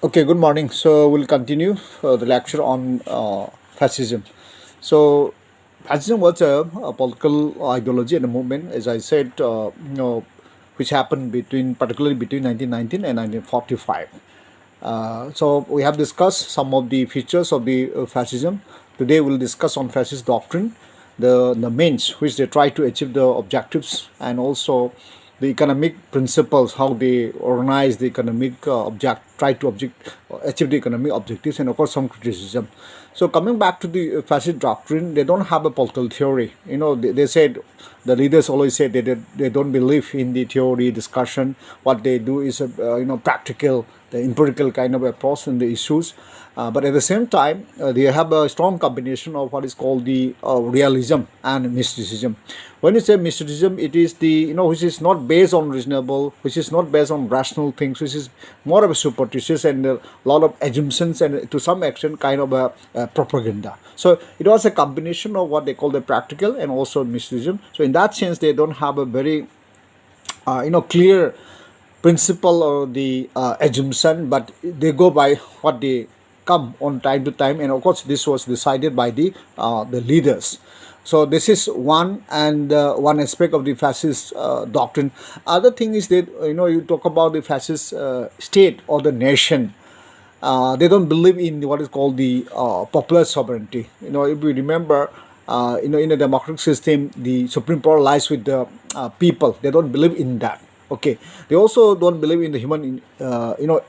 Okay, good morning. So we'll continue the lecture on fascism. So fascism was a political ideology and a movement, as I said, which happened particularly between 1919 and 1945. So we have discussed some of the features of the fascism. Today we'll discuss on fascist doctrine, the means which they try to achieve the objectives, and also the economic principles, how they organize the economic try to achieve the economic objectives, and of course some criticism. So coming back to the fascist doctrine, they don't have a political theory. They said, the leaders always say they don't believe in the theory discussion. What they do is practical, the empirical kind of approach in the issues. But at the same time, they have a strong combination of what is called the realism and mysticism. When you say mysticism, it is the which is not based on reasonable, which is not based on rational things, which is more of a superstitious and a lot of assumptions, and to some extent kind of a propaganda. So it was a combination of what they call the practical and also mysticism. So in that sense, they don't have a very clear principle or the assumption, but they go by what they come on time to time, and of course this was decided by the leaders. So this is one aspect of the fascist doctrine. Other thing is that you talk about the fascist state or the nation. They don't believe in what is called the popular sovereignty. If we remember, in a democratic system, the supreme power lies with the people. They don't believe in that. Okay, they also don't believe in the human,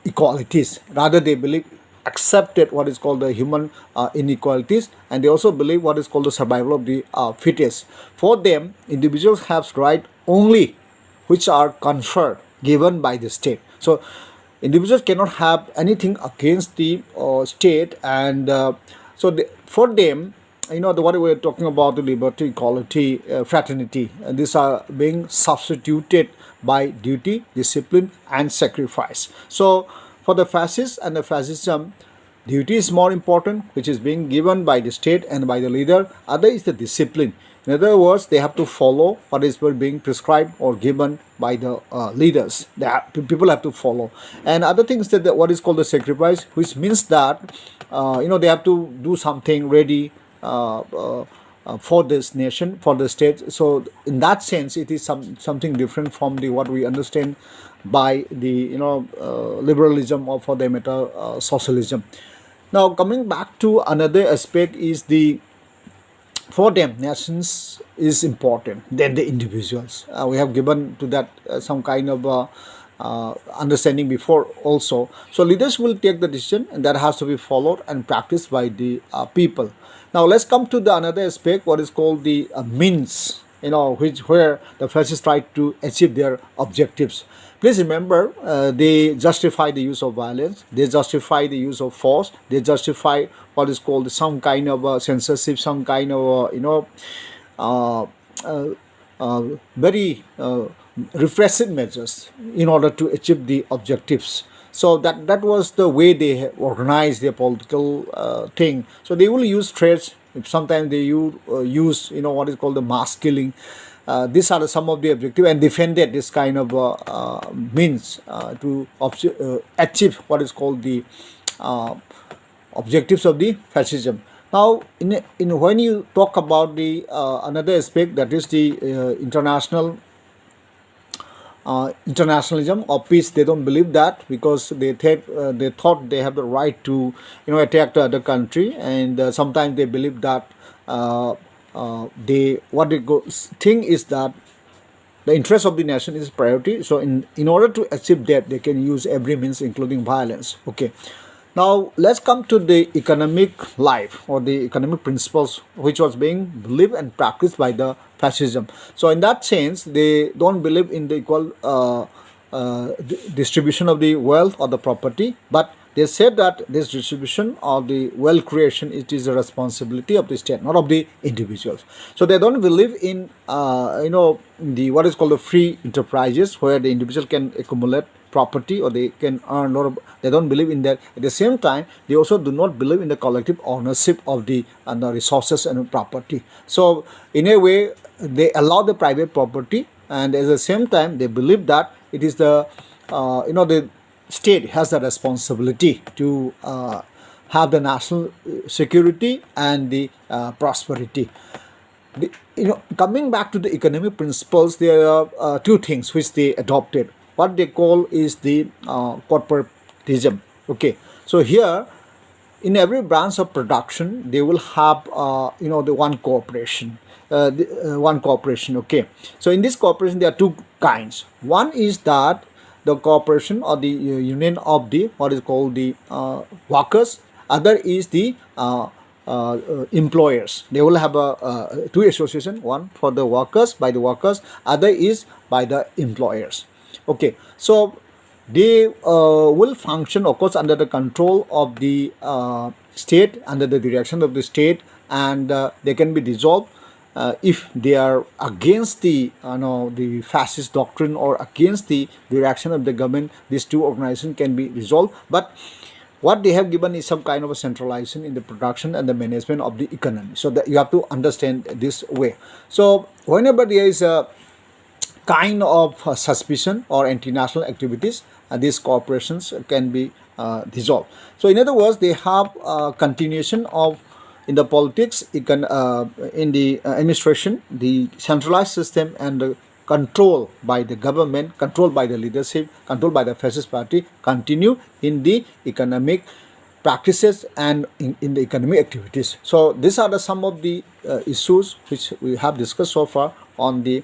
equalities. Rather, they believe accepted what is called the human inequalities, and they also believe what is called the survival of the fittest. For them, individuals have right only which are conferred, given by the state. So individuals cannot have anything against the state, and for them, what we're talking about, the liberty, equality, fraternity, and these are being substituted by duty, discipline, and sacrifice. So for the fascists and the fascism, duty is more important, which is being given by the state and by the leader. Other is the discipline. In other words, they have to follow what is being prescribed or given by the leaders. People have to follow. And other things that what is called the sacrifice, which means that they have to do something ready for this nation, for the state. So in that sense, it is something different from the what we understand by the liberalism, or for the socialism. Now coming back to another aspect is the, for them, nations is important than the individuals. We have given to that some kind of understanding before also. So leaders will take the decision, and that has to be followed and practiced by the people. Now let's come to the another aspect, what is called the means, where the fascists try to achieve their objectives. Please remember, they justify the use of violence, they justify the use of force, they justify what is called some kind of censorship, some kind of uh, uh, very repressive measures in order to achieve the objectives. So that was the way they organized their political thing. So they will use threats. Sometimes they use what is called the mass killing. These are some of the objective, and defended this kind of means to achieve what is called the uh, objectives of the fascism. Now, when you talk about the another aspect, that is the internationalism or peace, they don't believe that, because they thought they have the right to attack the other country, and sometimes they believe that thing is that the interest of the nation is priority. So in order to achieve that, they can use every means, including violence. Okay. Now let's come to the economic life, or the economic principles, which was being believed and practiced by the fascism. So in that sense, they don't believe in the equal distribution of the wealth or the property, but they said that this distribution of the wealth creation, it is a responsibility of the state, not of the individuals. So they don't believe in the what is called the free enterprises, where the individual can accumulate property or they can earn lot of, they don't believe in that. At the same time, they also do not believe in the collective ownership of the resources and property. So in a way, they allow the private property, and at the same time they believe that it is the state has the responsibility to have the national security and the prosperity. Coming back to the economic principles, there are two things which they adopted. What they call is the corporatism. Okay, so here in every branch of production they will have the one corporation. Okay, so in this corporation there are two kinds. One is that the corporation or the union of the what is called the workers. Other is the employers. They will have two association, one for the workers, by the workers, other is by the employers. Okay, so they will function, of course, under the control of the state, under the direction of the state, and they can be dissolved if they are against the the fascist doctrine or against the direction of the government. These two organizations can be dissolved, but what they have given is some kind of a centralization in the production and the management of the economy. So that you have to understand this way. So whenever there is a kind of suspicion or anti-national activities, these corporations can be dissolved. So in other words, they have continuation of in the politics, in the administration, the centralized system and the control by the government, control by the leadership, control by the fascist party continue in the economic practices and in the economic activities. So these are some of the issues which we have discussed so far on the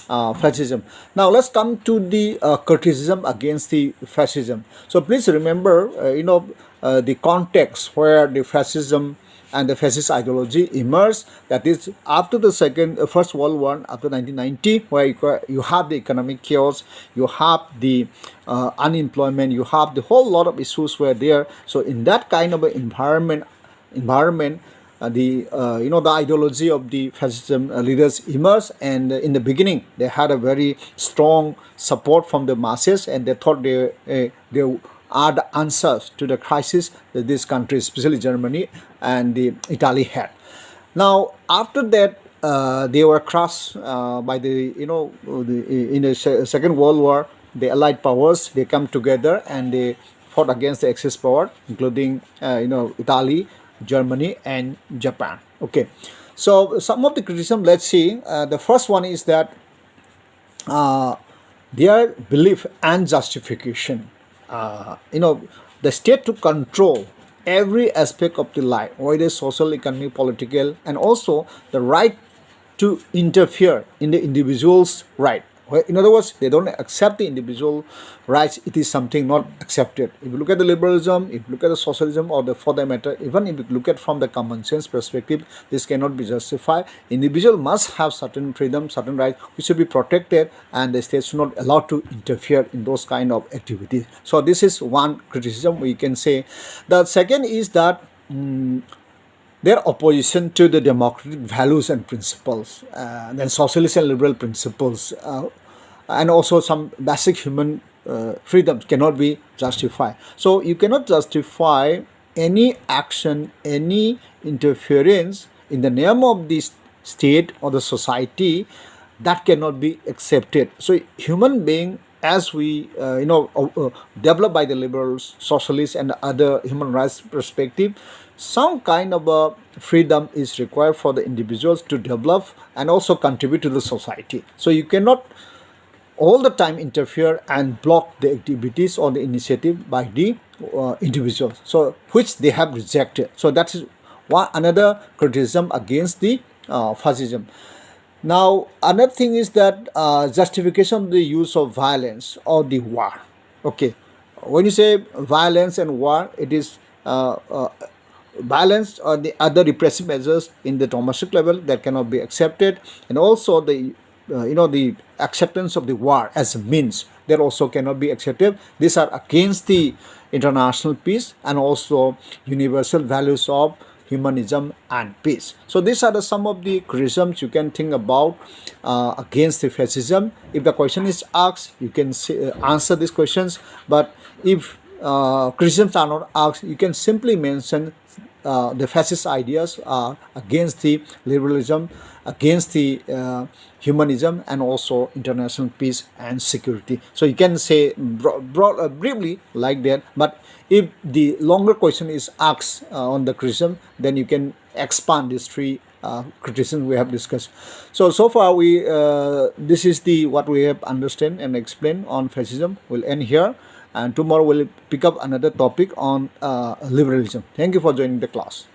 fascism. Now let's come to the criticism against the fascism. So please remember, the context where the fascism and the fascist ideology emerged. That is after the First World War, after 1990, where you have the economic chaos, you have the unemployment, you have the whole lot of issues were there. So in that kind of environment, the ideology of the fascism leaders emerged, and in the beginning they had a very strong support from the masses, and they thought they are the answers to the crisis that this country, especially Germany and the Italy, had. Now after that, they were crushed by in the Second World War. The Allied powers, they come together and they fought against the Axis power, including Italy, Germany, and Japan. Okay, so some of the criticism, let's see. The first one is that their belief and justification. The state to control every aspect of the life, whether social, economic, political, and also the right to interfere in the individual's right. In other words, they don't accept the individual rights. It is something not accepted. If you look at the liberalism, if you look at the socialism, or for that matter, even if you look at from the common sense perspective, this cannot be justified. Individual must have certain freedom, certain rights which should be protected, and the state should not allow to interfere in those kind of activities. So this is one criticism we can say. The second is that their opposition to the democratic values and principles, then socialist and liberal principles, and also some basic human freedoms cannot be justified. So you cannot justify any action, any interference in the name of the state or the society. That cannot be accepted. So human being, as we developed by the liberals, socialists, and other human rights perspective, some kind of a freedom is required for the individuals to develop and also contribute to the society. So you cannot all the time interfere and block the activities or the initiative by the individuals, so which they have rejected. So that is one another criticism against the fascism. Now another thing is that justification of the use of violence or the war. Okay, when you say violence and war, it is violence or the other repressive measures in the domestic level that cannot be accepted, and also the the acceptance of the war as a means, that also cannot be accepted. These are against the international peace and also universal values of humanism and peace. So these are some of the criticisms you can think about against the fascism. If the question is asked, you can answer these questions, but if criticisms are not asked, you can simply mention the fascist ideas are against the liberalism, against the humanism, and also international peace and security. So you can say briefly like that. But if the longer question is asked on the criticism, then you can expand these three criticism we have discussed. So far we this is the what we have understand and explain on fascism. We'll end here, and tomorrow we'll pick up another topic on liberalism. Thank you for joining the class.